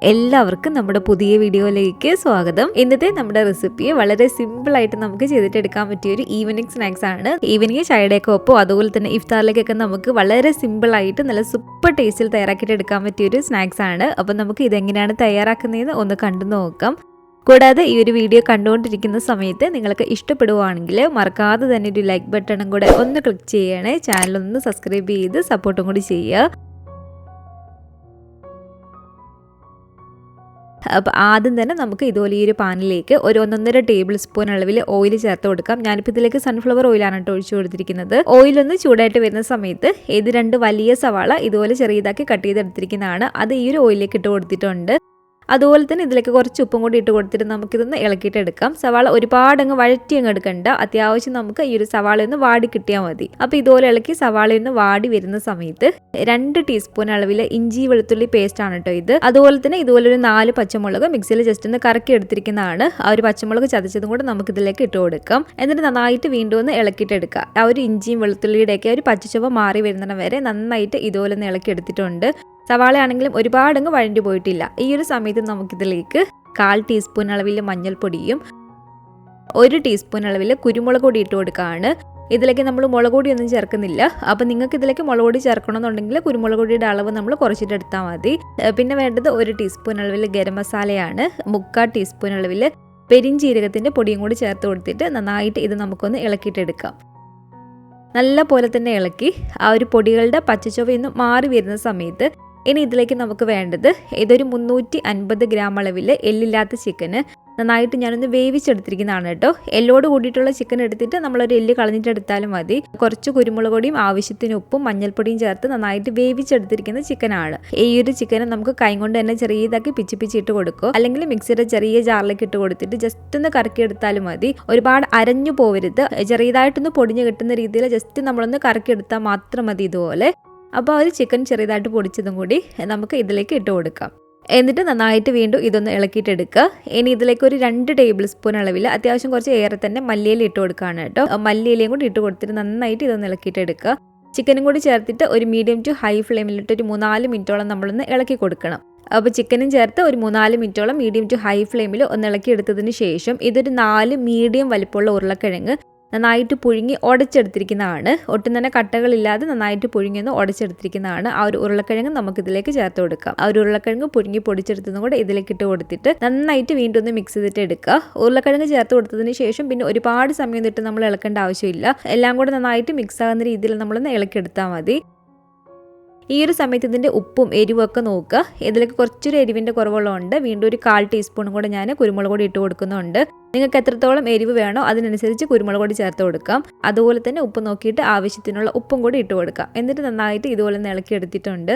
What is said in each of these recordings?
എല്ലാവർക്കും നമ്മുടെ പുതിയ വീഡിയോയിലേക്ക് സ്വാഗതം. ഇന്നത്തെ നമ്മുടെ റെസിപ്പി വളരെ സിമ്പിൾ ആയിട്ട് നമുക്ക് ചെയ്തിട്ടെടുക്കാൻ പറ്റിയ ഒരു ഈവനിങ് സ്നാക്സ് ആണ്. ഈവനിങ് ചായയുടെയൊക്കെ ഒപ്പം അതുപോലെ തന്നെ ഇഫ്താറിലേക്കൊക്കെ നമുക്ക് വളരെ സിമ്പിൾ ആയിട്ട് നല്ല സൂപ്പർ ടേസ്റ്റിൽ തയ്യാറാക്കിയിട്ട് എടുക്കാൻ പറ്റിയ ഒരു സ്നാക്സ് ആണ്. അപ്പം നമുക്ക് ഇതെങ്ങനെയാണ് തയ്യാറാക്കുന്നതെന്ന് ഒന്ന് കണ്ടു നോക്കാം. കൂടാതെ ഈ ഒരു വീഡിയോ കണ്ടുകൊണ്ടിരിക്കുന്ന സമയത്ത് നിങ്ങൾക്ക് ഇഷ്ടപ്പെടുവാണെങ്കിൽ മറക്കാതെ തന്നെ ഒരു ലൈക്ക് ബട്ടണും കൂടെ ഒന്ന് ക്ലിക്ക് ചെയ്യണേ. ചാനലൊന്ന് സബ്സ്ക്രൈബ് ചെയ്ത് സപ്പോർട്ടും കൂടി ചെയ്യുക. അപ്പോൾ ആദ്യം തന്നെ നമുക്ക് ഇതുപോലെ ഈ ഒരു പാനിലേക്ക് ഒരു 1.5 ടേബിൾ സ്പൂൺ അളവിൽ ഓയിൽ ചേർത്ത് കൊടുക്കാം. ഞാനിപ്പോൾ ഇതിലേക്ക് സൺഫ്ലവർ ഓയിലാണ് കേട്ടോ ഒഴിച്ചു കൊടുത്തിരിക്കുന്നത്. ഓയിലൊന്ന് ചൂടായിട്ട് വരുന്ന സമയത്ത് ഇത് 2 വലിയ സവാള ഇതുപോലെ ചെറിയതാക്കി കട്ട് ചെയ്തെടുത്തിരിക്കുന്നതാണ്. അത് ഈ ഒരു ഓയിലേക്ക് ഇട്ട് കൊടുത്തിട്ടുണ്ട്. അതുപോലെ തന്നെ ഇതിലേക്ക് കുറച്ച് ഉപ്പും കൂടി ഇട്ട് കൊടുത്തിട്ട് നമുക്കിതൊന്ന് ഇളക്കിയിട്ട് എടുക്കാം. സവാള ഒരുപാട് അങ്ങ് വഴറ്റി അങ്ങ് എടുക്കണ്ട. അത്യാവശ്യം നമുക്ക് ഈ ഒരു സവാള ഒന്ന് വാടി കിട്ടിയാൽ മതി. അപ്പോൾ ഇതുപോലെ ഇളക്കി സവാളയൊന്ന് വാടി വരുന്ന സമയത്ത് 2 ടീസ്പൂൺ അളവിൽ ഇഞ്ചി വെളുത്തുള്ളി പേസ്റ്റ് ആണ് കേട്ടോ ഇത്. അതുപോലെ തന്നെ ഇതുപോലെ ഒരു 4 പച്ചമുളക് മിക്സിയിൽ ജസ്റ്റ് ഒന്ന് കറക്കി എടുത്തിരിക്കുന്നതാണ്. ആ ഒരു പച്ചമുളക് ചതച്ചതും കൂടെ നമുക്ക് ഇതിലേക്ക് ഇട്ട് കൊടുക്കാം. എന്നിട്ട് നന്നായിട്ട് വീണ്ടും ഒന്ന് ഇളക്കിയിട്ട് എടുക്കാം. ആ ഒരു ഇഞ്ചിയും വെളുത്തുള്ളിയുടെയൊക്കെ ഒരു പച്ചച്ചുവ മാറി വരുന്നിടം വരെ നന്നായിട്ട് ഇതുപോലെ ഒന്ന് ഇളക്കി എടുത്തിട്ടുണ്ട്. സവാള ആണെങ്കിലും ഒരുപാടങ്ങ് വഴണ്ടി പോയിട്ടില്ല. ഈ ഒരു സമയത്ത് നമുക്കിതിലേക്ക് 1/4 ടീസ്പൂൺ അളവിൽ മഞ്ഞൾപ്പൊടിയും 1 ടീസ്പൂൺ അളവിൽ കുരുമുളക് പൊടി ഇട്ട് കൊടുക്കുകയാണ്. ഇതിലേക്ക് നമ്മൾ മുളക് പൊടിയൊന്നും ചേർക്കുന്നില്ല. അപ്പോൾ നിങ്ങൾക്ക് ഇതിലേക്ക് മുളക് പൊടി ചേർക്കണമെന്നുണ്ടെങ്കിൽ കുരുമുളക് പൊടിയുടെ അളവ് നമ്മൾ കുറച്ചിട്ട് എടുത്താൽ മതി. പിന്നെ വേണ്ടത് 1 ടീസ്പൂൺ അളവിൽ ഗരം മസാലയാണ്. 1/4 ടീസ്പൂൺ അളവിൽ പെരിഞ്ചീരകത്തിൻ്റെ പൊടിയും കൂടി ചേർത്ത് കൊടുത്തിട്ട് നന്നായിട്ട് ഇത് നമുക്കൊന്ന് ഇളക്കിയിട്ടെടുക്കാം. നല്ല പോലെ തന്നെ ഇളക്കി ആ ഒരു പൊടികളുടെ പച്ചച്ചുവയൊന്ന് മാറി വരുന്ന സമയത്ത് ഇനി ഇതിലേക്ക് നമുക്ക് വേണ്ടത് ഇതൊരു 350 ഗ്രാം അളവിൽ എല്ലില്ലാത്ത ചിക്കന് നന്നായിട്ട് ഞാനൊന്ന് വേവിച്ചെടുത്തിരിക്കുന്നതാണ് കേട്ടോ. എല്ലോട് കൂടിയിട്ടുള്ള ചിക്കൻ എടുത്തിട്ട് നമ്മളൊരു എല്ല് കളഞ്ഞിട്ട് എടുത്താലും മതി. കുറച്ച് കുരുമുളക് പൊടിയും ആവശ്യത്തിന് ഉപ്പും മഞ്ഞൾപ്പൊടിയും ചേർത്ത് നന്നായിട്ട് വേവിച്ചെടുത്തിരിക്കുന്ന ചിക്കനാണ്. ഈ ഒരു ചിക്കനെ നമുക്ക് കൈ കൊണ്ട് തന്നെ ചെറിയതാക്കി പിച്ചി ഇട്ട് കൊടുക്കുക. അല്ലെങ്കിൽ മിക്സിയുടെ ചെറിയ ജാറിലേക്ക് ഇട്ട് കൊടുത്തിട്ട് ജസ്റ്റ് ഒന്ന് കറക്കി എടുത്താലും മതി. ഒരുപാട് അരഞ്ഞു പോവരുത്. ചെറിയതായിട്ടൊന്ന് പൊടിഞ്ഞ് കിട്ടുന്ന രീതിയിൽ ജസ്റ്റ് നമ്മളൊന്ന് കറക്കി എടുത്താൽ മാത്രം മതി ഇതുപോലെ. അപ്പോൾ ഒരു ചിക്കൻ ചെറിയതായിട്ട് പൊടിച്ചതും കൂടി നമുക്ക് ഇതിലേക്ക് ഇട്ട് കൊടുക്കാം. എന്നിട്ട് നന്നായിട്ട് വീണ്ടും ഇതൊന്ന് ഇളക്കിയിട്ടെടുക്കുക. ഇനി ഇതിലേക്ക് ഒരു 2 ടേബിൾ സ്പൂൺ അളവിൽ അത്യാവശ്യം കുറച്ച് ഏറെ തന്നെ മല്ലിയില ഇട്ട് കൊടുക്കുകയാണ് കേട്ടോ. മല്ലിയിലയും കൂടി ഇട്ട് കൊടുത്തിട്ട് നന്നായിട്ട് ഇതൊന്ന് ഇളക്കിയിട്ടെടുക്കുക. ചിക്കനും കൂടി ചേർത്തിട്ട് ഒരു മീഡിയം ടു ഹൈ ഫ്ലെയിമിലിട്ട് ഒരു 3-4 മിനിറ്റോളം നമ്മളൊന്ന് ഇളക്കി കൊടുക്കണം. അപ്പോൾ ചിക്കനും ചേർത്ത് ഒരു 3-4 മിനിറ്റോളം മീഡിയം ടു ഹൈ ഫ്ലെയിമിൽ ഒന്ന് ഇളക്കി എടുത്തതിന് ശേഷം ഇതൊരു 4 മീഡിയം വലിപ്പമുള്ള ഉരുളക്കിഴങ്ങ് നന്നായിട്ട് പുഴുങ്ങി ഉടച്ചെടുത്തിരിക്കുന്നതാണ്. ഒട്ടും തന്നെ കട്ടകളില്ലാതെ നന്നായിട്ട് പുഴുങ്ങി ഒന്ന് ഉടച്ചെടുത്തിരിക്കുന്നതാണ്. ആ ഒരു ഉരുളക്കിഴങ്ങ് നമുക്കിതിലേക്ക് ചേർത്ത് കൊടുക്കാം. ആ ഒരു ഉരുളക്കിഴങ്ങ് പുഴുങ്ങി പൊടിച്ചെടുത്തതും കൂടെ ഇതിലേക്ക് ഇട്ട് കൊടുത്തിട്ട് നന്നായിട്ട് വീണ്ടും ഒന്ന് മിക്സ് ചെയ്തിട്ട് എടുക്കുക. ഉരുളക്കിഴങ്ങ് ചേർത്ത് കൊടുത്തതിന് ശേഷം പിന്നെ ഒരുപാട് സമയം തൊട്ട് നമ്മൾ ഇളക്കേണ്ട ആവശ്യമില്ല. എല്ലാം കൂടെ നന്നായിട്ട് മിക്സ് ആകുന്ന രീതിയിൽ നമ്മളൊന്ന് ഇളക്കിയെടുത്താൽ മതി. ഈ ഒരു സമയത്ത് ഇതിൻ്റെ ഉപ്പും എരിവും ഒക്കെ നോക്കുക. ഇതിലേക്ക് കുറച്ചൊരു എരിവിൻ്റെ കുറവുള്ളതുകൊണ്ട് വീണ്ടും ഒരു 1/4 ടീസ്പൂണും കൂടെ ഞാൻ കുരുമുളക് പൊടി ഇട്ട് കൊടുക്കുന്നുണ്ട്. നിങ്ങൾക്ക് എത്രത്തോളം എരിവ് വേണോ അതിനനുസരിച്ച് കുരുമുളക് പൊടി ചേർത്ത് കൊടുക്കാം. അതുപോലെ തന്നെ ഉപ്പ് നോക്കിയിട്ട് ആവശ്യത്തിനുള്ള ഉപ്പും കൂടി ഇട്ട് കൊടുക്കാം. എന്നിട്ട് നന്നായിട്ട് ഇതുപോലെ ഒന്ന് ഇളക്കി എടുത്തിട്ടുണ്ട്.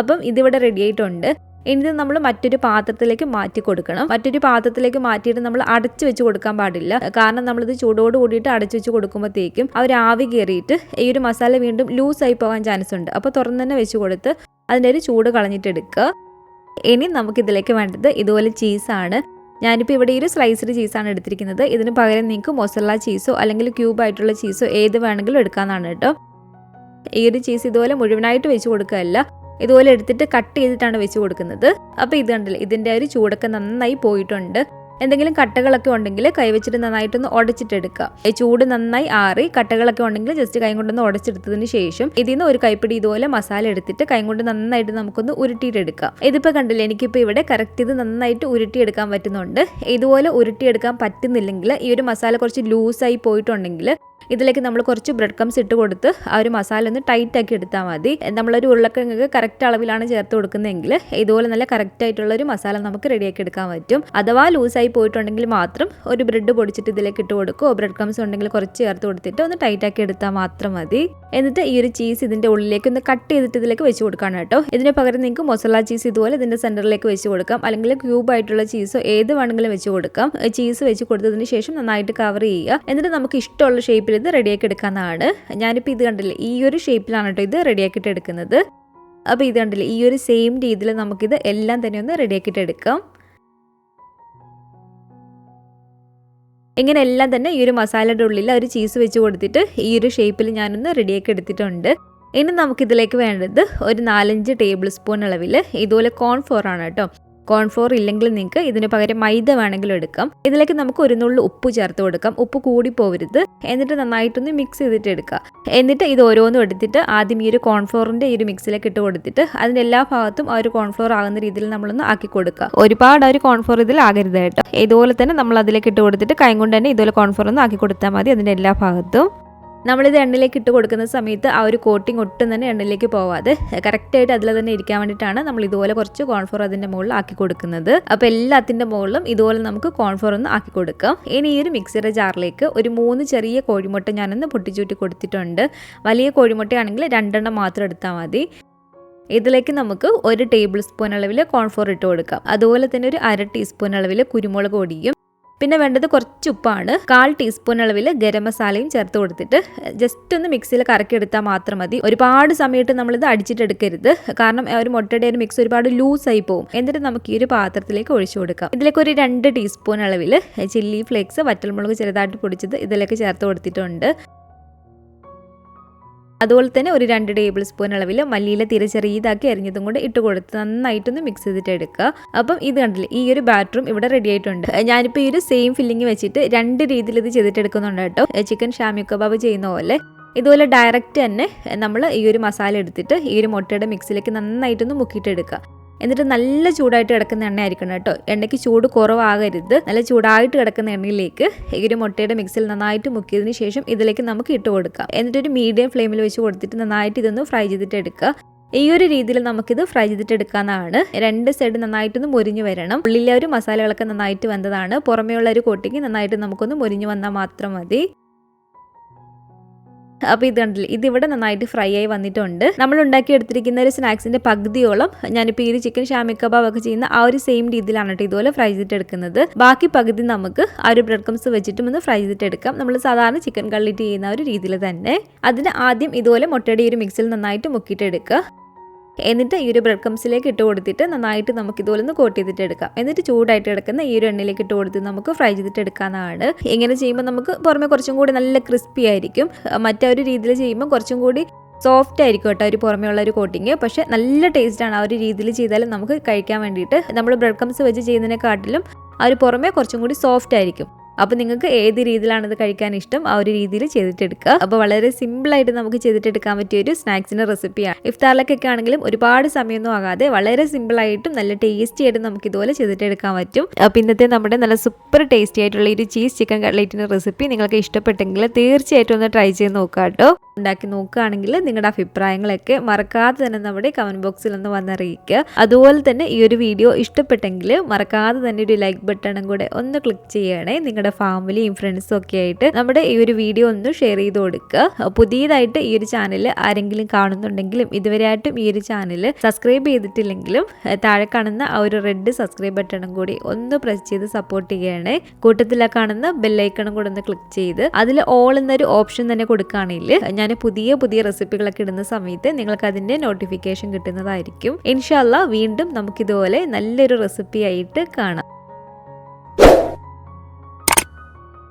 അപ്പം ഇതിവിടെ റെഡി ആയിട്ടുണ്ട്. ഇനി നമ്മൾ മറ്റൊരു പാത്രത്തിലേക്ക് മാറ്റി കൊടുക്കണം. മറ്റൊരു പാത്രത്തിലേക്ക് മാറ്റിയിട്ട് നമ്മൾ അടച്ചു വെച്ച് കൊടുക്കാൻ പാടില്ല. കാരണം നമ്മളിത് ചൂടോട് കൂടിയിട്ട് അടച്ചു വെച്ച് കൊടുക്കുമ്പോഴത്തേക്കും ആ ഒരു ആവി കയറിയിട്ട് ഈ ഒരു മസാല വീണ്ടും ലൂസായി പോകാൻ ചാൻസ് ഉണ്ട്. അപ്പോൾ തുറന്ന് തന്നെ വെച്ച് കൊടുത്ത് അതിൻ്റെ ഒരു ചൂട് കളഞ്ഞിട്ടെടുക്കുക. ഇനി നമുക്കിതിലേക്ക് വേണ്ടത് ഇതുപോലെ ചീസാണ്. ഞാനിപ്പോൾ ഇവിടെ ഈ ഒരു സ്ലൈസ്ഡ് ചീസാണ് എടുത്തിരിക്കുന്നത്. ഇതിന് പകരം നിങ്ങൾക്ക് മൊസറല്ല ചീസോ അല്ലെങ്കിൽ ക്യൂബായിട്ടുള്ള ചീസോ ഏത് വേണമെങ്കിലും എടുക്കാമെന്നാണ് കേട്ടോ. ഈ ഒരു ചീസ് ഇതുപോലെ മുഴുവനായിട്ട് വെച്ച് കൊടുക്കുകയല്ല, ഇതുപോലെ എടുത്തിട്ട് കട്ട് ചെയ്തിട്ടാണ് വെച്ച് കൊടുക്കുന്നത്. അപ്പോൾ ഇത് കണ്ടില്ല, ഇതിൻ്റെ ഒരു ചൂടൊക്കെ നന്നായി പോയിട്ടുണ്ട്. എന്തെങ്കിലും കട്ടകളൊക്കെ ഉണ്ടെങ്കിൽ കൈവച്ചിട്ട് നന്നായിട്ടൊന്ന് ഉടച്ചിട്ടെടുക്കുക. ചൂട് നന്നായി ആറി കട്ടകളൊക്കെ ഉണ്ടെങ്കിൽ ജസ്റ്റ് കൈ കൊണ്ടൊന്ന് ഉടച്ചെടുത്തതിന് ശേഷം ഇതിൽ നിന്ന് ഒരു കൈപ്പിടി ഇതുപോലെ മസാല എടുത്തിട്ട് കൈ കൊണ്ട് നന്നായിട്ട് നമുക്കൊന്ന് ഉരുട്ടിയിട്ടെടുക്കാം. ഇതിപ്പോൾ കണ്ടില്ല, എനിക്കിപ്പോൾ ഇവിടെ കറക്റ്റ് ഇത് നന്നായിട്ട് ഉരുട്ടിയെടുക്കാൻ പറ്റുന്നുണ്ട്. ഇതുപോലെ ഉരുട്ടിയെടുക്കാൻ പറ്റുന്നില്ലെങ്കിൽ ഈ ഒരു മസാല കുറച്ച് ലൂസായി പോയിട്ടുണ്ടെങ്കിൽ ഇതിലേക്ക് നമ്മൾ കുറച്ച് ബ്രെഡ് ക്രംസ് ഇട്ട് കൊടുത്ത് ആ ഒരു മസാല ഒന്ന് ടൈറ്റ് ആക്കി എടുത്താൽ മതി. നമ്മളൊരു ഉരുളക്കിഴങ്ങ് കറക്റ്റ് അളവിലാണ് ചേർത്ത് കൊടുക്കുന്നതെങ്കിൽ ഇതുപോലെ നല്ല കറക്റ്റ് ആയിട്ടുള്ള ഒരു മസാല നമുക്ക് റെഡിയാക്കി എടുക്കാൻ പറ്റും. അഥവാ ലൂസായി പോയിട്ടുണ്ടെങ്കിൽ മാത്രം ഒരു ബ്രെഡ് പൊടിച്ചിട്ട് ഇതിലേക്ക് ഇട്ട് കൊടുക്കുക. ബ്രെഡ് ക്രംസ് ഉണ്ടെങ്കിൽ കുറച്ച് ചേർത്ത് കൊടുത്തിട്ട് ഒന്ന് ടൈറ്റ് ആക്കി എടുത്താൽ മാത്രം മതി. എന്നിട്ട് ഈ ഒരു ചീസ് ഇതിൻ്റെ ഉള്ളിലേക്ക് ഒന്ന് കട്ട് ചെയ്തിട്ട് ഇതിലേക്ക് വെച്ച് കൊടുക്കണം കേട്ടോ. ഇതിന് പകരം നിങ്ങൾക്ക് മൊസറല്ല ചീസ് ഇതുപോലെ ഇതിൻ്റെ സെൻറ്ററിലേക്ക് വെച്ച് കൊടുക്കാം. അല്ലെങ്കിൽ ക്യൂബ് ആയിട്ടുള്ള ചീസോ ഏത് വേണമെങ്കിലും വെച്ച് കൊടുക്കാം. ചീസ് വെച്ച് കൊടുത്തതിന് ശേഷം നന്നായിട്ട് കവർ ചെയ്യുക. എന്നിട്ട് നമുക്ക് ഇഷ്ടമുള്ള ഷേപ്പിൽ ഇത് റെഡിയാക്കി എടുക്കാവുന്നതാണ്. ഞാനിപ്പോൾ ഇത് കണ്ടില്ലേ, ഈ ഒരു ഷേപ്പിലാണ് കേട്ടോ ഇത് റെഡിയാക്കിയിട്ട് എടുക്കുന്നത്. അപ്പോൾ ഇത് കണ്ടില്ലേ, ഈ ഒരു സെയിം രീതിയിൽ നമുക്കിത് എല്ലാം തന്നെ ഒന്ന് റെഡിയാക്കിയിട്ട് എടുക്കാം. ഇങ്ങനെ എല്ലാം തന്നെ ഈ ഒരു മസാലയുടെ ഉള്ളിൽ ഒരു ചീസ് വെച്ച് കൊടുത്തിട്ട് ഈ ഒരു ഷേപ്പിൽ ഞാനൊന്ന് റെഡിയാക്കി എടുത്തിട്ടുണ്ട്. ഇനി നമുക്കിതിലേക്ക് വേണ്ടത് ഒരു 4-5 ടേബിൾ സ്പൂൺ അളവിൽ ഇതുപോലെ കോൺഫ്ലോർ ആണ് കേട്ടോ. കോൺഫ്ലോർ ഇല്ലെങ്കിൽ നിങ്ങൾക്ക് ഇതിന് പകരം മൈദ വേണമെങ്കിലും എടുക്കാം. ഇതിലേക്ക് നമുക്ക് ഒരു നുള്ളു ഉപ്പ് ചേർത്ത് കൊടുക്കാം. ഉപ്പ് കൂടി പോവരുത്. എന്നിട്ട് നന്നായിട്ടൊന്ന് മിക്സ് ചെയ്തിട്ട് എടുക്കുക. എന്നിട്ട് ഇത് ഓരോന്നും എടുത്തിട്ട് ആദ്യം ഈ ഒരു കോൺഫ്ലോറിന്റെ ഈ ഒരു മിക്സിലേക്ക് ഇട്ട് കൊടുത്തിട്ട് അതിന്റെ എല്ലാ ഭാഗത്തും ആ ഒരു കോൺഫ്ലോർ ആകുന്ന രീതിയിൽ നമ്മളൊന്ന് ആക്കി കൊടുക്കുക. ഒരുപാട് ആ ഒരു കോൺഫ്ലോർ ഇതിൽ ആകരുത് കേട്ടോ. ഇതുപോലെ തന്നെ നമ്മൾ അതിലേക്ക് ഇട്ട് കൊടുത്തിട്ട് കൈ കൊണ്ട് തന്നെ ഇതുപോലെ കോൺഫ്ലോർ ഒന്ന് ആക്കി കൊടുത്താൽ മതി അതിന്റെ എല്ലാ ഭാഗത്തും. നമ്മളിത് എണ്ണയിലേക്ക് ഇട്ട് കൊടുക്കുന്ന സമയത്ത് ആ ഒരു കോട്ടിങ് ഒട്ടും തന്നെ എണ്ണയിലേക്ക് പോവാതെ കറക്റ്റായിട്ട് അതിൽ തന്നെ ഇരിക്കാൻ വേണ്ടിയിട്ടാണ് നമ്മൾ ഇതുപോലെ കുറച്ച് കോൺഫ്ലോർ അതിൻ്റെ മുകളിൽ ആക്കി കൊടുക്കുന്നത്. അപ്പോൾ എല്ലാത്തിൻ്റെ മുകളിലും ഇതുപോലെ നമുക്ക് കോൺഫ്ലോർ ഒന്ന് ആക്കി കൊടുക്കാം. ഇനി ഈ ഒരു മിക്സിയുടെ ജാറിലേക്ക് ഒരു 3 ചെറിയ കോഴിമുട്ട ഞാനൊന്ന് പൊട്ടിച്ചൂട്ടി കൊടുത്തിട്ടുണ്ട്. വലിയ കോഴിമുട്ടയാണെങ്കിൽ 2 എണ്ണം മാത്രം എടുത്താൽ മതി. ഇതിലേക്ക് നമുക്ക് 1 ടേബിൾ സ്പൂൺ അളവിൽ കോൺഫ്ലോർ ഇട്ട് കൊടുക്കാം. അതുപോലെ തന്നെ ഒരു 1/2 ടീസ്പൂൺ അളവിൽ കുരുമുളക് പൊടിയും പിന്നെ വേണ്ടത് കുറച്ച് ഉപ്പാണ്. 1/4 ടീസ്പൂൺ അളവിൽ ഗരം മസാലയും ചേർത്ത് കൊടുത്തിട്ട് ജസ്റ്റ് ഒന്ന് മിക്സിയിൽ കറക്കിയെടുത്താൽ മാത്രം മതി. ഒരുപാട് സമയത്ത് നമ്മളിത് അടിച്ചിട്ടെടുക്കരുത്. കാരണം ഒരു മുട്ടയുടെ ഒരു മിക്സ് ഒരുപാട് ലൂസായി പോകും. എന്നിട്ട് നമുക്ക് ഈ ഒരു പാത്രത്തിലേക്ക് ഒഴിച്ചു കൊടുക്കാം. ഇതിലേക്ക് ഒരു 2 ടീസ്പൂൺ അളവിൽ ചില്ലി ഫ്ലേക്സ് വറ്റൽമുളക് ചെറുതായിട്ട് പൊടിച്ചത് ഇതിലേക്ക് ചേർത്ത് കൊടുത്തിട്ടുണ്ട്. അതുപോലെ തന്നെ ഒരു 2 ടേബിൾ സ്പൂൺ അളവിൽ മല്ലിയില തീരെ ചെറിയതാക്കി അരിഞ്ഞതും കൂടെ ഇട്ട് കൊടുത്ത് നന്നായിട്ടൊന്ന് മിക്സ് ചെയ്തിട്ട് എടുക്കുക. അപ്പം ഇത് കണ്ടില്ലേ, ഈ ഒരു ബാറ്ററും ഇവിടെ റെഡി ആയിട്ടുണ്ട്. ഞാനിപ്പോൾ ഈ ഒരു സെയിം ഫില്ലിങ് വെച്ചിട്ട് 2 രീതിയിൽ ഇത് ചെയ്തിട്ട് എടുക്കുന്നുണ്ട് കേട്ടോ. ചിക്കൻ ഷാമി കബാബ് ചെയ്യുന്ന പോലെ ഇതുപോലെ ഡയറക്റ്റ് തന്നെ നമ്മൾ ഈ ഒരു മസാല എടുത്തിട്ട് ഈ ഒരു മുട്ടയുടെ മിക്സിലേക്ക് നന്നായിട്ടൊന്ന് മുക്കിയിട്ടെടുക്കുക. എന്നിട്ട് നല്ല ചൂടായിട്ട് കിടക്കുന്ന എണ്ണ ആയിരിക്കണം കേട്ടോ. എണ്ണയ്ക്ക് ചൂട് കുറവാകരുത്. നല്ല ചൂടായിട്ട് കിടക്കുന്ന എണ്ണയിലേക്ക് ഈ ഒരു മുട്ടയുടെ മിക്സിൽ നന്നായിട്ട് മുക്കിയതിന് ശേഷം ഇതിലേക്ക് നമുക്ക് ഇട്ട് കൊടുക്കാം. എന്നിട്ടൊരു മീഡിയം ഫ്ലെയിമിൽ വെച്ച് കൊടുത്തിട്ട് നന്നായിട്ട് ഇതൊന്ന് ഫ്രൈ ചെയ്തിട്ട് എടുക്കുക. ഈ ഒരു രീതിയിൽ നമുക്കിത് ഫ്രൈ ചെയ്തിട്ട് എടുക്കാവുന്നതാണ്. 2 സൈഡ് നന്നായിട്ടൊന്ന് മുരിഞ്ഞു വരണം. ഉള്ളിലെ ഒരു മസാലകളൊക്കെ നന്നായിട്ട് വെന്തതാണ്. പുറമേയുള്ള ഒരു കോട്ടിങ് നന്നായിട്ട് നമുക്കൊന്ന് മുരിഞ്ഞു വന്നാൽ മാത്രം മതി. അപ്പോൾ ഇത് കണ്ടില്ലേ, ഇതിവിടെ നന്നായിട്ട് ഫ്രൈ ആയി വന്നിട്ടുണ്ട്. നമ്മൾ ഉണ്ടാക്കിയെടുത്തിരിക്കുന്ന ഒരു സ്നാക്സിൻ്റെ പകുതിയോളം ഞാനിപ്പോൾ ഈ ഒരു ചിക്കൻ ഷാമി കബാബ് ഒക്കെ ചെയ്യുന്ന ആ ഒരു സെയിം രീതിയിലാണ് കേട്ടോ ഇതുപോലെ ഫ്രൈ ചെയ്തിട്ട് എടുക്കുന്നത്. ബാക്കി പകുതി നമുക്ക് ആ ഒരു ബ്രെഡ് ക്രംസ് വെച്ചിട്ടും ഒന്ന് ഫ്രൈ ചെയ്തിട്ട് എടുക്കാം. നമ്മൾ സാധാരണ ചിക്കൻ കട്ട്ലറ്റ് ചെയ്യുന്ന ഒരു രീതിയിൽ തന്നെ. അതിന് ആദ്യം ഇതുപോലെ മുട്ടയുടെ ഈ ഒരു മിക്സിൽ നന്നായിട്ട് മുക്കിയിട്ട് എടുക്കുക. എന്നിട്ട് ഈ ഒരു ബ്രെഡ് ക്രംസിലേക്ക് ഇട്ട് കൊടുത്തിട്ട് നന്നായിട്ട് നമുക്ക് ഇതുപോലെ ഒന്ന് കോട്ട് ചെയ്തിട്ട് എടുക്കാം. എന്നിട്ട് ചൂടായിട്ട് കിടക്കുന്ന ഈ ഒരു എണ്ണയിലേക്ക് ഇട്ട് കൊടുത്ത് നമുക്ക് ഫ്രൈ ചെയ്തിട്ട് എടുക്കാവുന്നതാണ്. ഇങ്ങനെ ചെയ്യുമ്പോൾ നമുക്ക് പുറമെ കുറച്ചും കൂടി നല്ല ക്രിസ്പി ആയിരിക്കും. മറ്റൊരു രീതിയിൽ ചെയ്യുമ്പോൾ കുറച്ചും കൂടി സോഫ്റ്റ് ആയിരിക്കും കേട്ടോ ഒരു പുറമെയുള്ള ഒരു കോട്ടിങ്. പക്ഷേ നല്ല ടേസ്റ്റാണ് ആ ഒരു രീതിയിൽ ചെയ്താലും നമുക്ക് കഴിക്കാൻ വേണ്ടിയിട്ട്. നമ്മൾ ബ്രെഡ് ക്രംസ് വെച്ച് ചെയ്യുന്നതിനെക്കാട്ടിലും ആ ഒരു പുറമെ കുറച്ചും കൂടി സോഫ്റ്റ് ആയിരിക്കും. അപ്പോൾ നിങ്ങൾക്ക് ഏത് രീതിയിലാണ് ഇത് കഴിക്കാൻ ഇഷ്ടം ആ ഒരു രീതിയിൽ ചെയ്തിട്ടെടുക്കുക. അപ്പോൾ വളരെ സിമ്പിളായിട്ട് നമുക്ക് ചെയ്തിട്ടെടുക്കാൻ പറ്റിയ ഒരു സ്നാക്സിൻ്റെ റെസിപ്പിയാണ്. ഇഫ്താറിലേക്കൊക്കെ ആണെങ്കിലും ഒരുപാട് സമയമൊന്നും ആകാതെ വളരെ സിമ്പിളായിട്ടും നല്ല ടേസ്റ്റി ആയിട്ട് നമുക്ക് ഇതുപോലെ ചെയ്തിട്ടെടുക്കാൻ പറ്റും. അപ്പോൾ ഇന്നത്തെ നമ്മുടെ നല്ല സൂപ്പർ ടേസ്റ്റി ആയിട്ടുള്ള ഒരു ചീസ് ചിക്കൻ കട്ട്ലറ്റിൻ്റെ റെസിപ്പി നിങ്ങൾക്ക് ഇഷ്ടപ്പെട്ടെങ്കിൽ തീർച്ചയായിട്ടും ഒന്ന് ട്രൈ ചെയ്ത് നോക്കുക കേട്ടോ. ഉണ്ടാക്കി നോക്കുകയാണെങ്കിൽ നിങ്ങളുടെ അഭിപ്രായങ്ങളൊക്കെ മറക്കാതെ തന്നെ നമ്മുടെ കമൻറ്റ് ബോക്സിൽ ഒന്ന് വന്നറിയിക്കുക. അതുപോലെ തന്നെ ഈ ഒരു വീഡിയോ ഇഷ്ടപ്പെട്ടെങ്കിൽ മറക്കാതെ തന്നെ ഒരു ലൈക്ക് ബട്ടണും കൂടെ ഒന്ന് ക്ലിക്ക് ചെയ്യണേ. നിങ്ങളുടെ ഫാമിലിയും ഫ്രണ്ട്സും ഒക്കെ ആയിട്ട് നമ്മുടെ ഈ ഒരു വീഡിയോ ഒന്ന് ഷെയർ ചെയ്ത് കൊടുക്കുക. പുതിയതായിട്ട് ഈ ഒരു ചാനൽ ആരെങ്കിലും കാണുന്നുണ്ടെങ്കിലും ഇതുവരെയായിട്ടും ഈ ഒരു ചാനൽ സബ്സ്ക്രൈബ് ചെയ്തിട്ടില്ലെങ്കിലും താഴെ കാണുന്ന ആ ഒരു റെഡ് സബ്സ്ക്രൈബ് ബട്ടണും കൂടി ഒന്ന് പ്രസ് ചെയ്ത് സപ്പോർട്ട് ചെയ്യണേ. കൂട്ടത്തിലെ കാണുന്ന ബെല്ലൈക്കണും കൂടെ ഒന്ന് ക്ലിക്ക് ചെയ്ത് അതിൽ ഓൾ എന്നൊരു ഓപ്ഷൻ തന്നെ കൊടുക്കുകയാണെങ്കിൽ ഞാൻ പുതിയ റെസിപ്പികളൊക്കെ ഇടുന്ന സമയത്ത് നിങ്ങൾക്ക് അതിന്റെ നോട്ടിഫിക്കേഷൻ കിട്ടുന്നതായിരിക്കും. ഇൻഷാ അല്ലാഹ് വീണ്ടും നമുക്കിതുപോലെ നല്ലൊരു റെസിപ്പി ആയിട്ട് കാണാം.